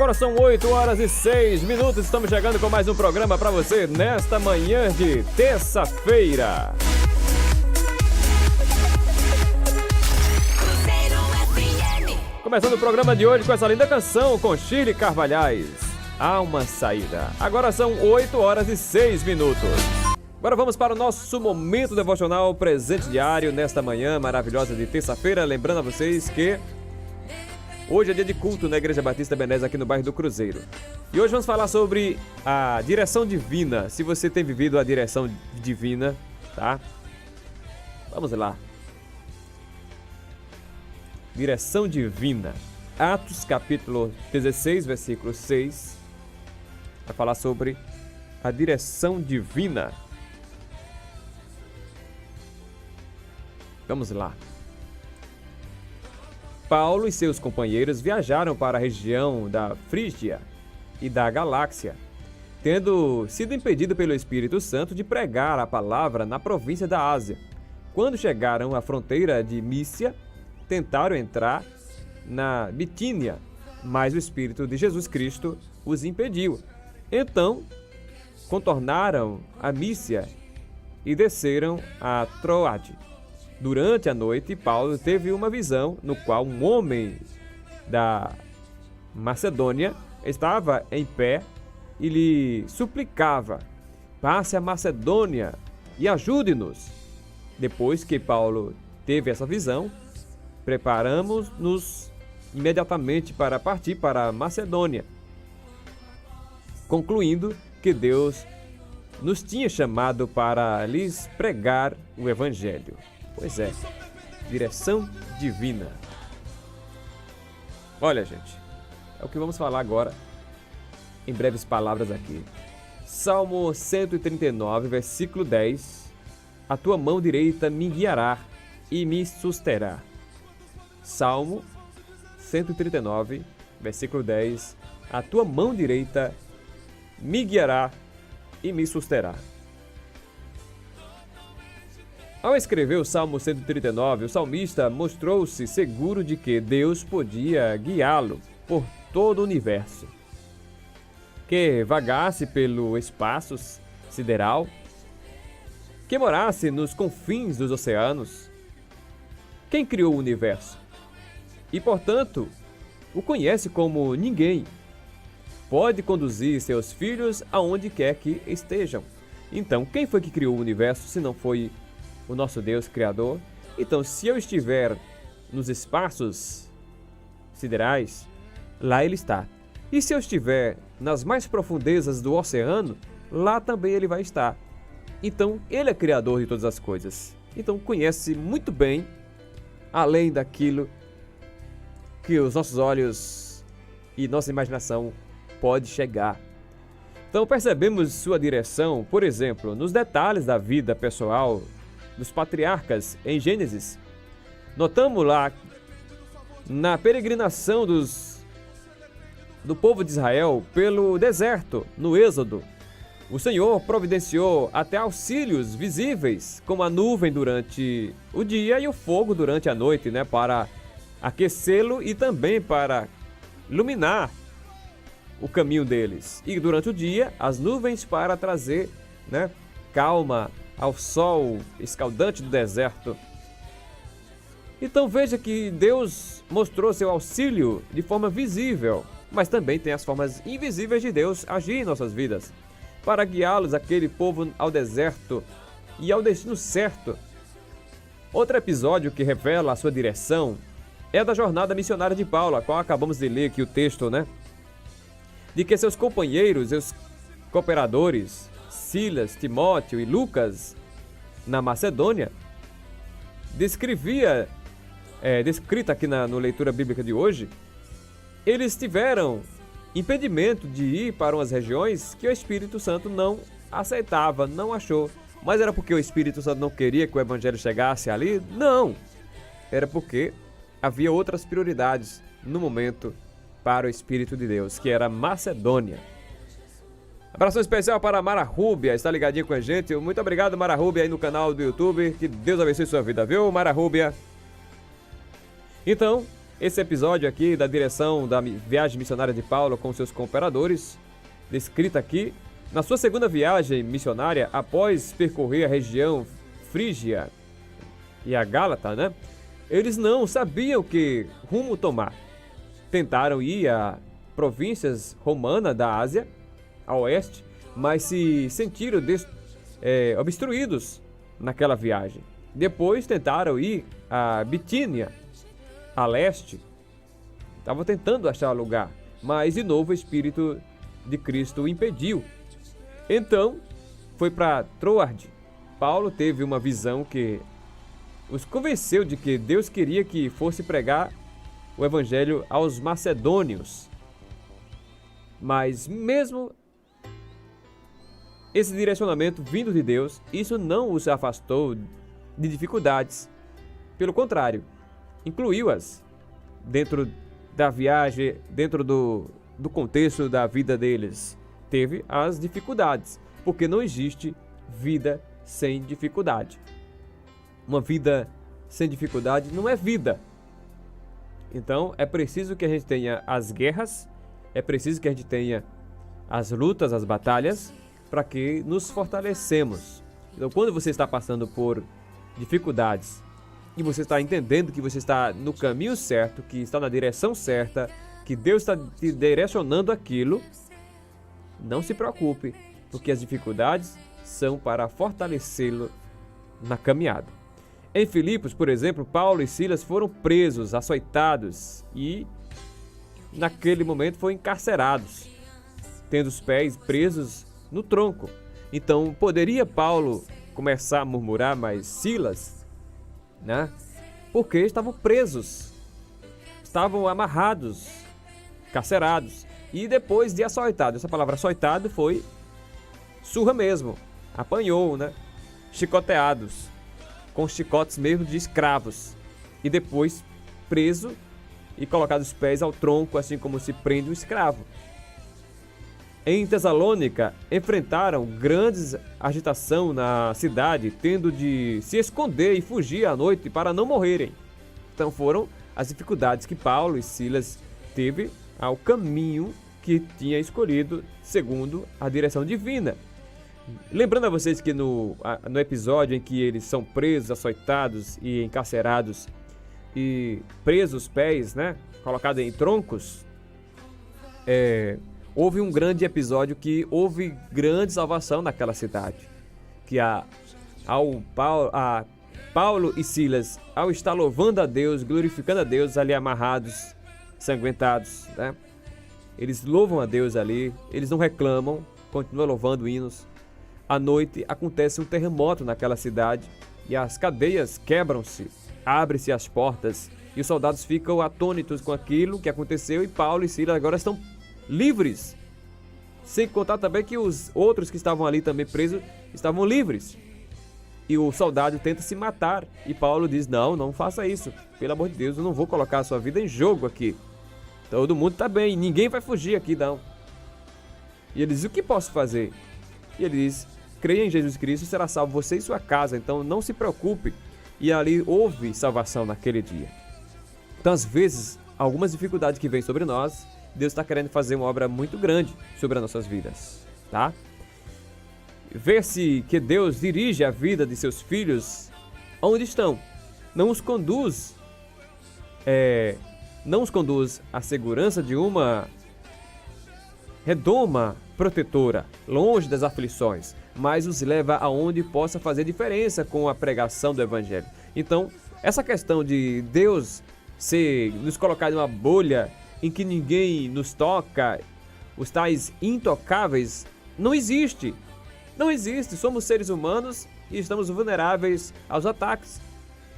Agora são 8 horas e 6 minutos. Estamos chegando com mais um programa para você nesta manhã de terça-feira. Começando o programa de hoje com essa linda canção com Shirley Carvalhais, Há uma Saída. Agora são 8 horas e 6 minutos. Agora vamos para o nosso momento devocional presente diário nesta manhã maravilhosa de terça-feira. Lembrando a vocês que hoje é dia de culto na Igreja Batista Ebenezer aqui no bairro do Cruzeiro. E hoje vamos falar sobre a direção divina. Se você tem vivido a direção divina, tá? Vamos lá. Direção divina. Atos capítulo 16, versículo 6. Vai falar sobre a direção divina. Vamos lá. Paulo e seus companheiros viajaram para a região da Frígia e da Galácia, tendo sido impedido pelo Espírito Santo de pregar a palavra na província da Ásia. Quando chegaram à fronteira de Mísia, tentaram entrar na Bitínia, mas o Espírito de Jesus Cristo os impediu. Então, contornaram a Mísia e desceram a Troade. Durante a noite, Paulo teve uma visão no qual um homem da Macedônia estava em pé e lhe suplicava: passe a Macedônia e ajude-nos. Depois que Paulo teve essa visão, preparamos-nos imediatamente para partir para a Macedônia, concluindo que Deus nos tinha chamado para lhes pregar o Evangelho. Pois é, direção divina. Olha, gente, é o que vamos falar agora, em breves palavras aqui. Salmo 139, versículo 10. A tua mão direita me guiará e me susterá. Salmo 139, versículo 10. A tua mão direita me guiará e me susterá. Ao escrever o Salmo 139, o salmista mostrou-se seguro de que Deus podia guiá-lo por todo o universo. Que vagasse pelo espaço sideral, que morasse nos confins dos oceanos. Quem criou o universo? E, portanto, o conhece como ninguém. Pode conduzir seus filhos aonde quer que estejam. Então, quem foi que criou o universo se não foi o nosso Deus Criador? Então, se eu estiver nos espaços siderais, lá Ele está. E se eu estiver nas mais profundezas do oceano, lá também Ele vai estar. Então, Ele é Criador de todas as coisas. Então, conhece muito bem, além daquilo que os nossos olhos e nossa imaginação pode chegar. Então, percebemos sua direção, por exemplo, nos detalhes da vida pessoal dos patriarcas em Gênesis. Notamos lá na peregrinação do povo de Israel pelo deserto, no Êxodo. O Senhor providenciou até auxílios visíveis, como a nuvem durante o dia e o fogo durante a noite, para aquecê-lo e também para iluminar o caminho deles. E durante o dia, as nuvens para trazer calma ao sol escaldante do deserto. Então veja que Deus mostrou seu auxílio de forma visível, mas também tem as formas invisíveis de Deus agir em nossas vidas, para guiá-los, aquele povo, ao deserto e ao destino certo. Outro episódio que revela a sua direção é da jornada missionária de Paulo, a qual acabamos de ler aqui o texto, de que seus companheiros, seus cooperadores, Silas, Timóteo e Lucas, na Macedônia, descrita aqui na leitura bíblica de hoje, eles tiveram impedimento de ir para umas regiões que o Espírito Santo não aceitava, não achou. Mas era porque o Espírito Santo não queria que o Evangelho chegasse ali? Não! Era porque havia outras prioridades no momento para o Espírito de Deus, que era Macedônia. Abração especial para a Mara Rúbia, está ligadinha com a gente. Muito obrigado, Mara Rúbia, aí no canal do YouTube. Que Deus abençoe sua vida, viu, Mara Rúbia? Então, Esse episódio aqui da direção da viagem missionária de Paulo com seus cooperadores, descrita aqui, na sua segunda viagem missionária, após percorrer a região Frígia e a Gálata, né? Eles não sabiam que rumo tomar. Tentaram ir a províncias romanas da Ásia, a oeste, mas se sentiram obstruídos naquela viagem. Depois tentaram ir a Bitínia, a leste. Estavam tentando achar lugar, mas de novo o Espírito de Cristo o impediu. Então, foi para Troade. Paulo teve uma visão que os convenceu de que Deus queria que fosse pregar o evangelho aos macedônios. Mas mesmo esse direcionamento vindo de Deus, isso não os afastou de dificuldades. Pelo contrário, incluiu-as dentro da viagem, dentro do contexto da vida deles. Teve as dificuldades, porque não existe vida sem dificuldade. Uma vida sem dificuldade não é vida. Então é preciso que a gente tenha as guerras, é preciso que a gente tenha as lutas, as batalhas, para que nos fortalecemos. Então quando você está passando por dificuldades e você está entendendo que você está no caminho certo, que está na direção certa, que Deus está te direcionando aquilo, não se preocupe, porque as dificuldades são para fortalecê-lo na caminhada. Em Filipos, por exemplo, Paulo e Silas foram presos, açoitados e, naquele momento, foram encarcerados, tendo os pés presos no tronco. Então, poderia Paulo começar a murmurar, mas Silas, né? Porque estavam presos, estavam amarrados, carcerados. E depois de açoitado, essa palavra açoitado foi surra mesmo, apanhou, né? Chicoteados, com chicotes mesmo de escravos. E depois preso e colocado os pés ao tronco, assim como se prende um escravo. Em Tessalônica, enfrentaram grande agitação na cidade, tendo de se esconder e fugir à noite para não morrerem. Então foram as dificuldades que Paulo e Silas teve ao caminho que tinha escolhido segundo a direção divina. Lembrando a vocês que no episódio em que eles são presos, açoitados e encarcerados e presos os pés, né, colocados em troncos, houve um grande episódio que houve grande salvação naquela cidade. Que Paulo e Silas, ao estar louvando a Deus, glorificando a Deus ali amarrados, sanguentados, né? Eles louvam a Deus ali, eles não reclamam, continuam louvando hinos. À noite acontece um terremoto naquela cidade e as cadeias quebram-se, abrem-se as portas e os soldados ficam atônitos com aquilo que aconteceu e Paulo e Silas agora estão livres. Sem contar também que os outros que estavam ali também presos estavam livres. E o soldado tenta se matar e Paulo diz, não faça isso, pelo amor de Deus, eu não vou colocar a sua vida em jogo aqui. Todo mundo está bem, ninguém vai fugir aqui não. E ele diz, o que posso fazer? E ele diz, creia em Jesus Cristo, será salvo você e sua casa, então não se preocupe. E ali houve salvação naquele dia. Então às vezes, algumas dificuldades que vêm sobre nós, Deus está querendo fazer uma obra muito grande sobre as nossas vidas, tá? Vê-se que Deus dirige a vida de seus filhos onde estão. Não os conduz à segurança de uma redoma protetora, longe das aflições, mas os leva aonde possa fazer diferença com a pregação do Evangelho. Então, essa questão de Deus nos colocar em uma bolha em que ninguém nos toca, os tais intocáveis, não existe. Não existe, somos seres humanos e estamos vulneráveis aos ataques.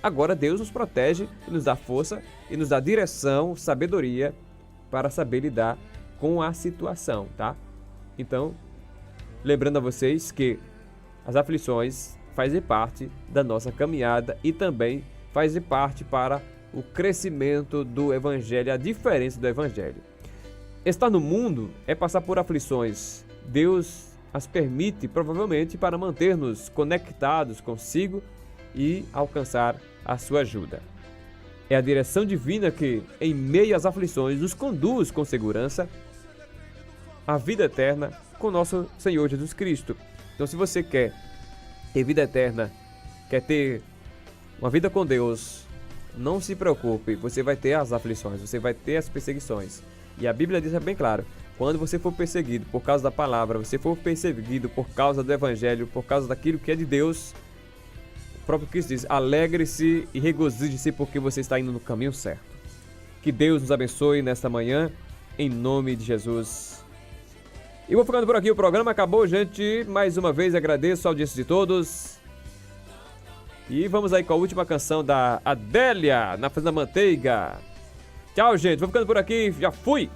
Agora Deus nos protege e nos dá força e nos dá direção, sabedoria para saber lidar com a situação, tá? Então, lembrando a vocês que as aflições fazem parte da nossa caminhada e também fazem parte para o crescimento do Evangelho, a diferença do Evangelho. Estar no mundo é passar por aflições. Deus as permite provavelmente para manter-nos conectados consigo e alcançar a sua ajuda. É a direção divina que, em meio às aflições, nos conduz com segurança à vida eterna com nosso Senhor Jesus Cristo. Então, se você quer ter vida eterna, quer ter uma vida com Deus, não se preocupe, você vai ter as aflições, você vai ter as perseguições. E a Bíblia diz bem claro, quando você for perseguido por causa da palavra, você for perseguido por causa do Evangelho, por causa daquilo que é de Deus, o próprio Cristo diz, alegre-se e regozije-se porque você está indo no caminho certo. Que Deus nos abençoe nesta manhã, em nome de Jesus. E vou ficando por aqui, o programa acabou, gente. Mais uma vez agradeço a audiência de todos. E vamos aí com a última canção da Adélia, Na Fazenda Manteiga. Tchau, gente. Vou ficando por aqui. Já fui!